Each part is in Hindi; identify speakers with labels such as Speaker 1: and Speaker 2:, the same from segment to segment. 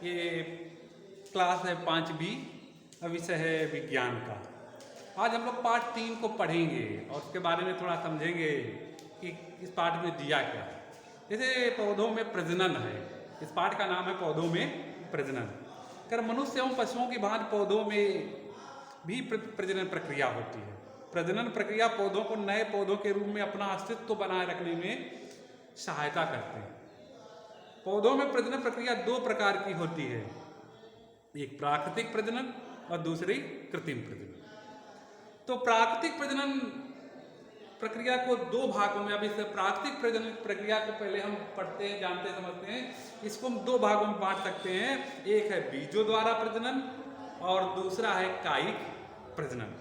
Speaker 1: ये क्लास है 5B, विषय है विज्ञान का। आज हम लोग पाठ 3 को पढ़ेंगे और उसके बारे में थोड़ा समझेंगे कि इस पाठ में दिया क्या है। जैसे पौधों में प्रजनन है, इस पाठ का नाम है पौधों में प्रजनन। कर मनुष्य एवं पशुओं की भांति पौधों में भी प्रजनन प्रक्रिया होती है। प्रजनन प्रक्रिया पौधों को नए पौधों के रूप में अपना अस्तित्व बनाए रखने में सहायता करते हैं। पौधों में प्रजनन प्रक्रिया 2 प्रकार की होती है, एक प्राकृतिक प्रजनन और दूसरी कृत्रिम प्रजनन। तो प्राकृतिक प्रजनन प्रक्रिया को 2 भागों में, अब इस प्राकृतिक प्रजनन प्रक्रिया को पहले हम पढ़ते हैं, जानते समझते हैं। इसको हम 2 भागों में बांट सकते हैं, एक है बीजों द्वारा प्रजनन और दूसरा है कायिक प्रजनन।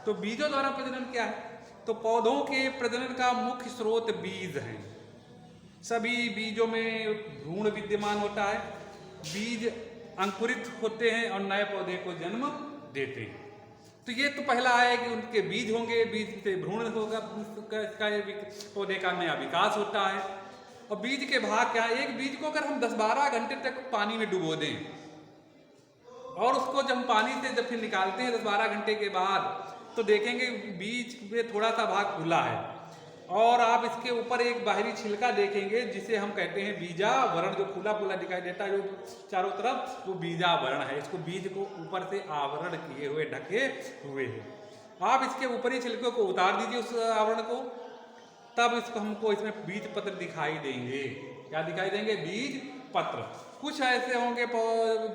Speaker 1: तो बीजों द्वारा प्रजनन क्या है? तो पौधों के प्रजनन का मुख्य स्रोत बीज हैं। सभी बीजों में भ्रूण विद्यमान होता है। बीज अंकुरित होते हैं और नए पौधे को जन्म देते हैं। तो ये तो पहला है कि उनके बीज होंगे, बीज से भ्रूण होगा, पौधे का नया विकास होता है। और बीज के भाग क्या है? एक बीज को अगर हम 10-12 घंटे तक पानी में डुबो दें और उसको जब पानी से जब फिर निकालते हैं 10-12 घंटे के बाद, तो देखेंगे बीज में थोड़ा सा भाग खुला है और आप इसके ऊपर एक बाहरी छिलका देखेंगे जिसे हम कहते हैं बीजावरण। जो खुला खुला दिखाई देता है जो चारों तरफ, वो बीजावरण है। इसको बीज को ऊपर से आवरण किए हुए, ढके हुए है। आप इसके ऊपरी छिलके को उतार दीजिए उस आवरण को, तब इसको हमको इसमें बीज पत्र दिखाई देंगे। क्या दिखाई देंगे? बीज पत्र। कुछ ऐसे होंगे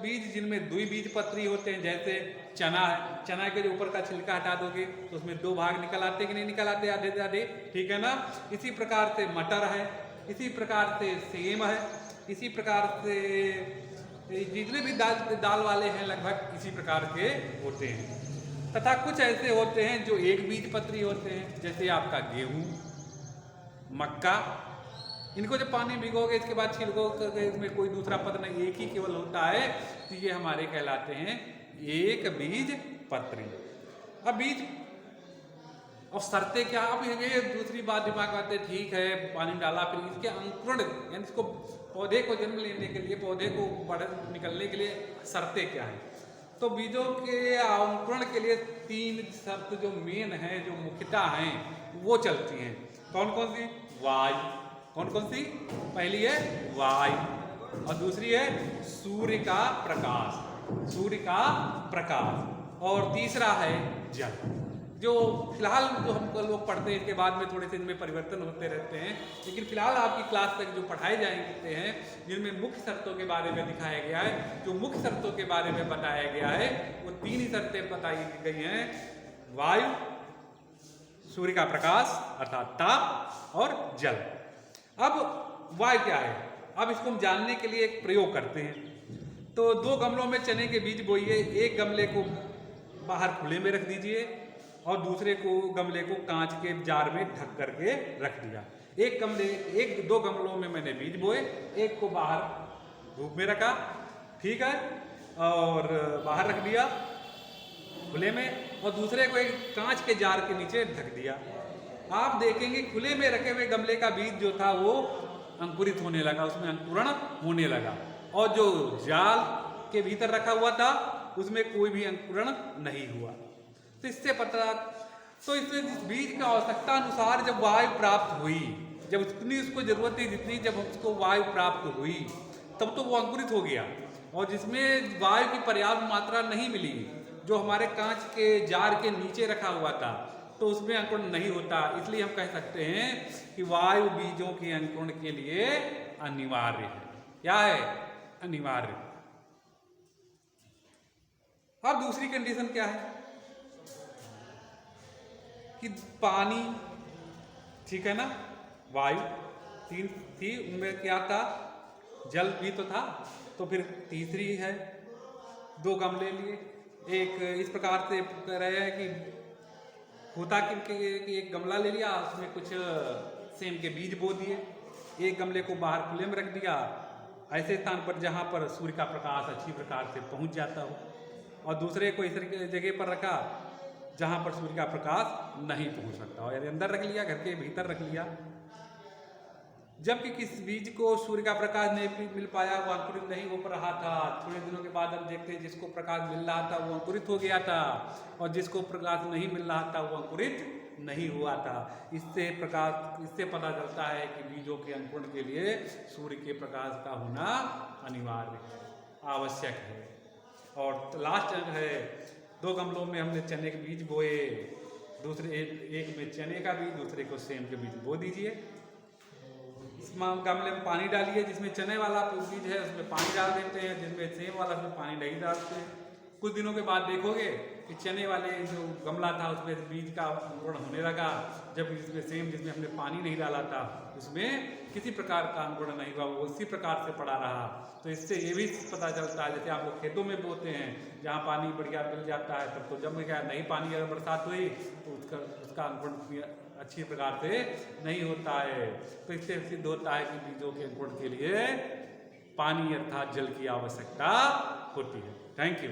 Speaker 1: बीज जिनमें द्विबीज पत्री होते हैं, जैसे चना है। चना के जो ऊपर का छिलका हटा दोगे तो उसमें 2 भाग निकल आते कि नहीं निकल आते? आधे से आधे, ठीक है ना। इसी प्रकार से मटर है, इसी प्रकार से सेम है, इसी प्रकार से जितने भी दाल वाले हैं लगभग इसी प्रकार के होते हैं। तथा कुछ ऐसे होते हैं जो एक बीज पत्री होते हैं, जैसे आपका गेहूं, मक्का। इनको जब पानी भिगोगे इसके बाद छिलकोगे, इसमें कोई दूसरा पत्र नहीं, एक ही केवल होता है, तो ये हमारे कहलाते हैं एक बीज पत्री। अब बीज और शर्तें क्या? अब ये दूसरी बात दिमाग में आती है, ठीक है पानी डाला, फिर इसके अंकुरण यानी इसको पौधे को जन्म लेने के लिए, पौधे को निकलने के लिए शर्तें क्या है? तो बीजों के अंकुरण के लिए 3 शर्त जो मेन है, जो मुख्यतः हैं, वो चलती हैं। कौन कौन सी? वायु। कौन कौन सी? पहली है वायु और दूसरी है सूर्य का प्रकाश, सूर्य का प्रकाश, और तीसरा है जल। जो फिलहाल जो हम लोग पढ़ते हैं, इसके बाद में थोड़े से इनमें परिवर्तन होते रहते हैं, लेकिन फिलहाल आपकी क्लास तक जो पढ़ाए जाते हैं जिनमें मुख्य शर्तों के बारे में दिखाया गया है, जो मुख्य शर्तों के बारे में बताया गया है, वो 3 ही शर्तें बताई गई हैं, वायु, सूर्य का प्रकाश अर्थात ताप, और जल। अब वायु क्या है? अब इसको हम जानने के लिए एक प्रयोग करते हैं। तो 2 गमलों में चने के बीज बोइए। एक गमले को बाहर खुले में रख दीजिए और दूसरे गमले को कांच के जार में ढक करके रख दिया। 2 गमलों में मैंने बीज बोए, एक को बाहर धूप में रखा, ठीक है, और बाहर रख दिया खुले में, और दूसरे को एक कांच के जार के नीचे ढक दिया। आप देखेंगे खुले में रखे हुए गमले का बीज जो था वो अंकुरित होने लगा, उसमें अंकुरण होने लगा, और जो जाल के भीतर रखा हुआ था उसमें कोई भी अंकुरण नहीं हुआ। तो इससे पता, तो इसमें बीज की आवश्यकता अनुसार जब वायु प्राप्त हुई, जब जितनी उसको जरूरत थी, जितनी जब उसको वायु प्राप्त हुई, तब तो वो अंकुरित हो गया। और जिसमें वायु की पर्याप्त मात्रा नहीं मिली, जो हमारे कांच के जार के नीचे रखा हुआ था, तो उसमें अंकुरण नहीं होता। इसलिए हम कह सकते हैं कि वायु बीजों के अंकुरण के लिए अनिवार्य है। क्या है? अनिवार्य। अब दूसरी कंडीशन क्या है कि पानी, ठीक है ना, वायु 3 थी, उनमें क्या था? जल भी तो था। तो फिर तीसरी है, 2 गमले लिए। एक इस प्रकार से कह रहे हैं कि होता कि एक गमला ले लिया, उसमें कुछ सेम के बीज बो दिए, एक गमले को बाहर खुले में रख दिया, ऐसे स्थान पर जहाँ पर सूर्य का प्रकाश अच्छी प्रकार से पहुँच जाता हो, और दूसरे को इस जगह पर रखा जहाँ पर सूर्य का प्रकाश नहीं पहुँच सकता हो, यानी अंदर रख लिया, घर के भीतर रख लिया। जबकि किस बीज को सूर्य का प्रकाश नहीं मिल पाया, वो अंकुरित नहीं हो पा रहा था। थोड़े दिनों के बाद हम देखते हैं जिसको प्रकाश मिल रहा था वो अंकुरित हो गया था, और जिसको प्रकाश नहीं मिल रहा था वो अंकुरित नहीं हुआ था। इससे पता चलता है कि बीजों के अंकुरण के लिए सूर्य के प्रकाश का होना अनिवार्य है, आवश्यक है। और लास्ट अंक है, 2 गमलों में हमने चने के बीज बोए, दूसरे एक में चने का बीज, दूसरे को सेम के बीज बो दीजिए। इस गमले में पानी डालिए, जिसमें चने वाला बीज है उसमें पानी डाल देते हैं, जिसमें सेम वाला उसमें पानी नहीं डालते हैं। कुछ दिनों के बाद देखोगे कि चने वाले जो गमला था उसमें बीज का अंकुरण होने लगा, जब इसमें सेम जिसमें हमने पानी नहीं डाला था उसमें किसी प्रकार का अंकुरण नहीं हुआ, वो उसी प्रकार से पड़ा रहा। तो इससे ये भी पता चलता है, जैसे आप लोग खेतों में बोते हैं जहाँ पानी बढ़िया मिल जाता है, तब तो जब क्या नहीं पानी अगर बरसात हुई तो उसका अंकुरण अच्छी प्रकार से नहीं होता है। तो इससे सिद्ध होता है कि बीजों के अंकुरण के लिए पानी अर्थात जल की आवश्यकता होती है। Thank you.